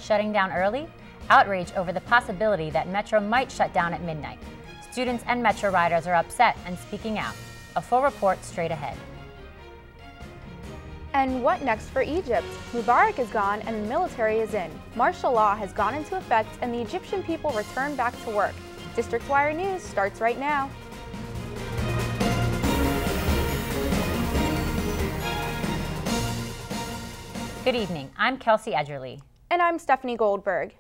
Shutting down early? Outrage over the possibility that Metro might shut down at midnight. Students and Metro riders are upset and speaking out. A full report straight ahead. And what next for Egypt? Mubarak is gone and the military is in. Martial law has gone into effect and the Egyptian people return back to work. District Wire News starts right now. Good evening. I'm Kelsey Edgerly. And I'm Stephanie Goldberg.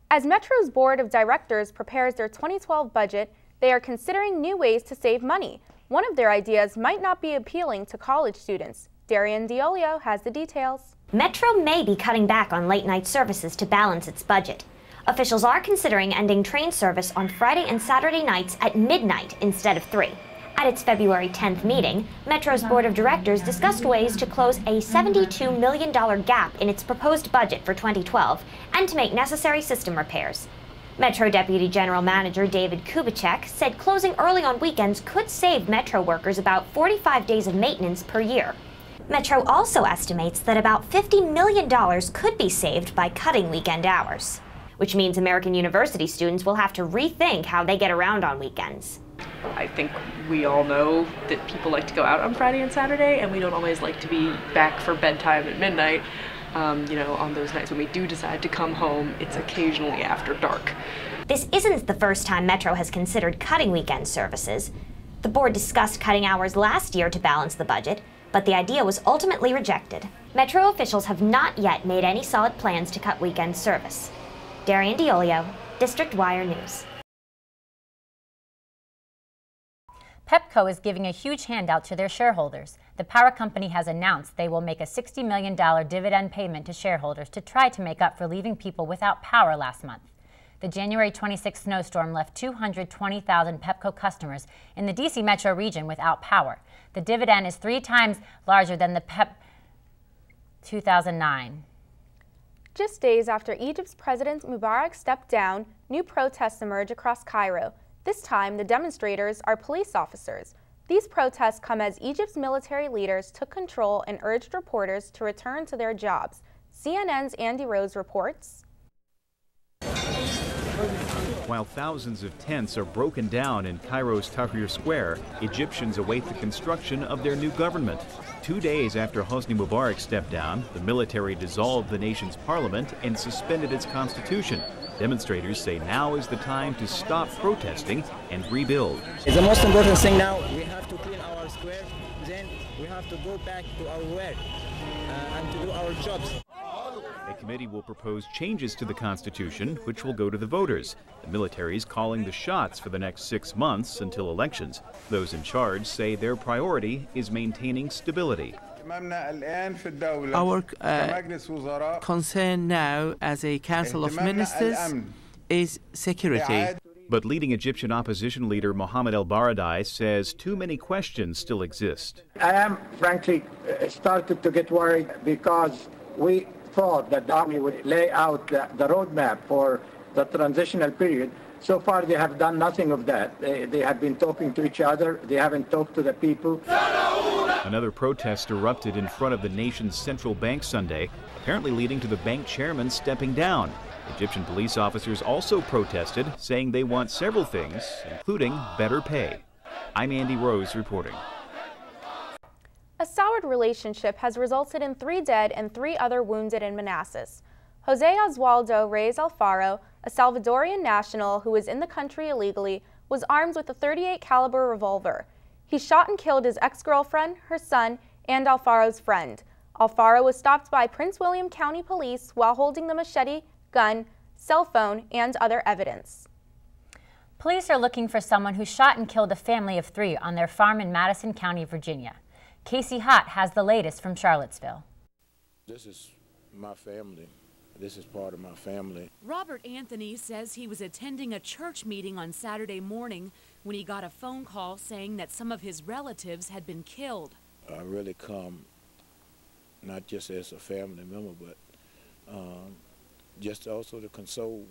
As Metro's Board of Directors prepares their 2012 budget, they are considering new ways to save money. One of their ideas might not be appealing to college students. Darian Diolio has the details. Metro may be cutting back on late-night services to balance its budget. Officials are considering ending train service on Friday and Saturday nights at midnight instead of 3. At its February 10th meeting, Metro's Board of Directors discussed ways to close a $72 million gap in its proposed budget for 2012 and to make necessary system repairs. Metro Deputy General Manager David Kubicek said closing early on weekends could save Metro workers about 45 days of maintenance per year. Metro also estimates that about $50 million could be saved by cutting weekend hours, which means American University students will have to rethink how they get around on weekends. I think we all know that people like to go out on Friday and Saturday, and we don't always like to be back for bedtime at midnight. On those nights when we do decide to come home, it's occasionally after dark. This isn't the first time Metro has considered cutting weekend services. The board discussed cutting hours last year to balance the budget, but the idea was ultimately rejected. Metro officials have not yet made any solid plans to cut weekend service. Darian Diolio, District Wire News. Pepco is giving a huge handout to their shareholders. The power company has announced they will make a $60 million dividend payment to shareholders to try to make up for leaving people without power last month. The January 26th snowstorm left 220,000 Pepco customers in the D.C. metro region without power. The dividend is 3 times larger than the PEP 2009. Just days after Egypt's President Mubarak stepped down, new protests emerge across Cairo. This time, the demonstrators are police officers. These protests come as Egypt's military leaders took control and urged reporters to return to their jobs. CNN's Andy Rose reports. While thousands of tents are broken down in Cairo's Tahrir Square, Egyptians await the construction of their new government. 2 days after Hosni Mubarak stepped down, the military dissolved the nation's parliament and suspended its constitution. Demonstrators say now is the time to stop protesting and rebuild. The most important thing now, we have to clean our square, then we have to go back to our work and to do our jobs. A committee will propose changes to the Constitution, which will go to the voters. The military is calling the shots for the next 6 months until elections. Those in charge say their priority is maintaining stability. Our concern now as a Council of Ministers is security. But leading Egyptian opposition leader Mohammed El-Baradei says too many questions still exist. I am frankly started to get worried because we thought that the army would lay out the roadmap for the transitional period. So far they have done nothing of that. They have been talking to each other. They haven't talked to the people. Another protest erupted in front of the nation's central bank Sunday, apparently leading to the bank chairman stepping down. Egyptian police officers also protested, saying they want several things, including better pay. I'm Andy Rose reporting. A soured relationship has resulted in 3 dead and 3 other wounded in Manassas. Jose Oswaldo Reyes Alfaro, a Salvadorian national who was in the country illegally, was armed with a .38 caliber revolver. He shot and killed his ex-girlfriend, her son, and Alfaro's friend. Alfaro was stopped by Prince William County Police while holding the machete, gun, cell phone, and other evidence. Police are looking for someone who shot and killed a family of 3 on their farm in Madison County, Virginia. Casey Hott has the latest from Charlottesville. This is my family. This is part of my family. Robert Anthony says he was attending a church meeting on Saturday morning when he got a phone call saying that some of his relatives had been killed. I really come not just as a family member, but just also to console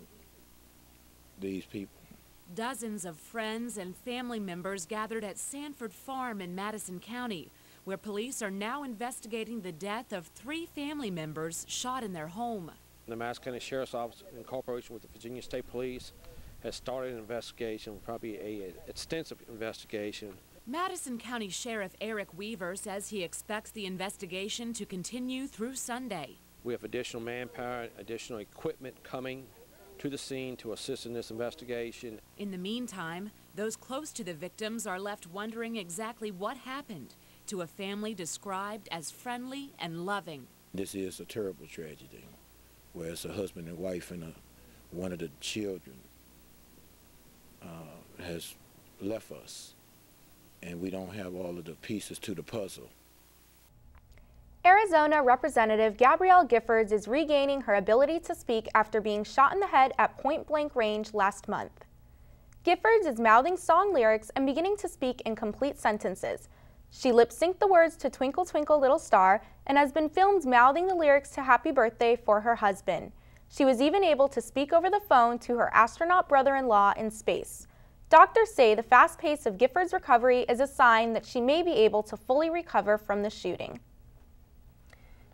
these people. Dozens of friends and family members gathered at Sanford Farm in Madison County, where police are now investigating the death of 3 family members shot in their home. The Madison County Sheriff's Office, in cooperation with the Virginia State Police, has started an investigation, probably an extensive investigation. Madison County Sheriff Eric Weaver says he expects the investigation to continue through Sunday. We have additional manpower, additional equipment coming to the scene to assist in this investigation. In the meantime, those close to the victims are left wondering exactly what happened to a family described as friendly and loving. This is a terrible tragedy, where it's a husband and wife and one of the children has left us, and we don't have all of the pieces to the puzzle. Arizona Representative Gabrielle Giffords is regaining her ability to speak after being shot in the head at point-blank range last month. Giffords is mouthing song lyrics and beginning to speak in complete sentences. She lip-synced the words to Twinkle Twinkle Little Star and has been filmed mouthing the lyrics to Happy Birthday for her husband. She was even able to speak over the phone to her astronaut brother-in-law in space. Doctors say the fast pace of Giffords' recovery is a sign that she may be able to fully recover from the shooting.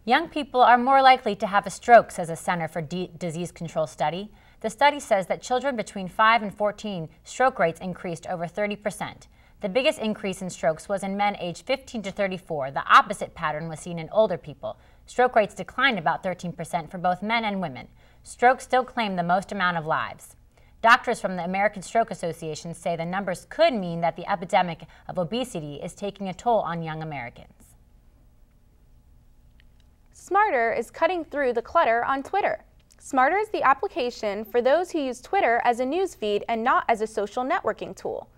Young people are more likely to have a stroke, says a Center for Disease Control study. The study says that children between 5 and 14 stroke rates increased over 30%. The biggest increase in strokes was in men aged 15 to 34. The opposite pattern was seen in older people. Stroke rates declined about 13% for both men and women. Strokes still claim the most amount of lives. Doctors from the American Stroke Association say the numbers could mean that the epidemic of obesity is taking a toll on young Americans. Smarter is cutting through the clutter on Twitter. Smarter is the application for those who use Twitter as a news feed and not as a social networking tool.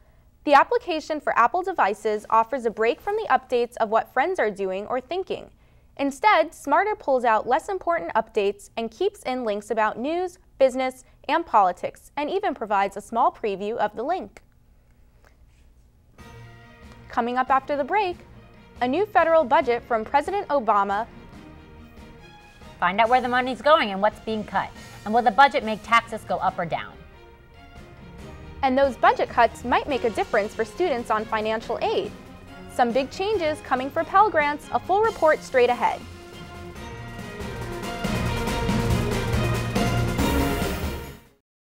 The application for Apple devices offers a break from the updates of what friends are doing or thinking. Instead, Smarter pulls out less important updates and keeps in links about news, business, and politics, and even provides a small preview of the link. Coming up after the break, a new federal budget from President Obama. Find out where the money's going and what's being cut. And will the budget make taxes go up or down? And those budget cuts might make a difference for students on financial aid. Some big changes coming for Pell Grants, a full report straight ahead.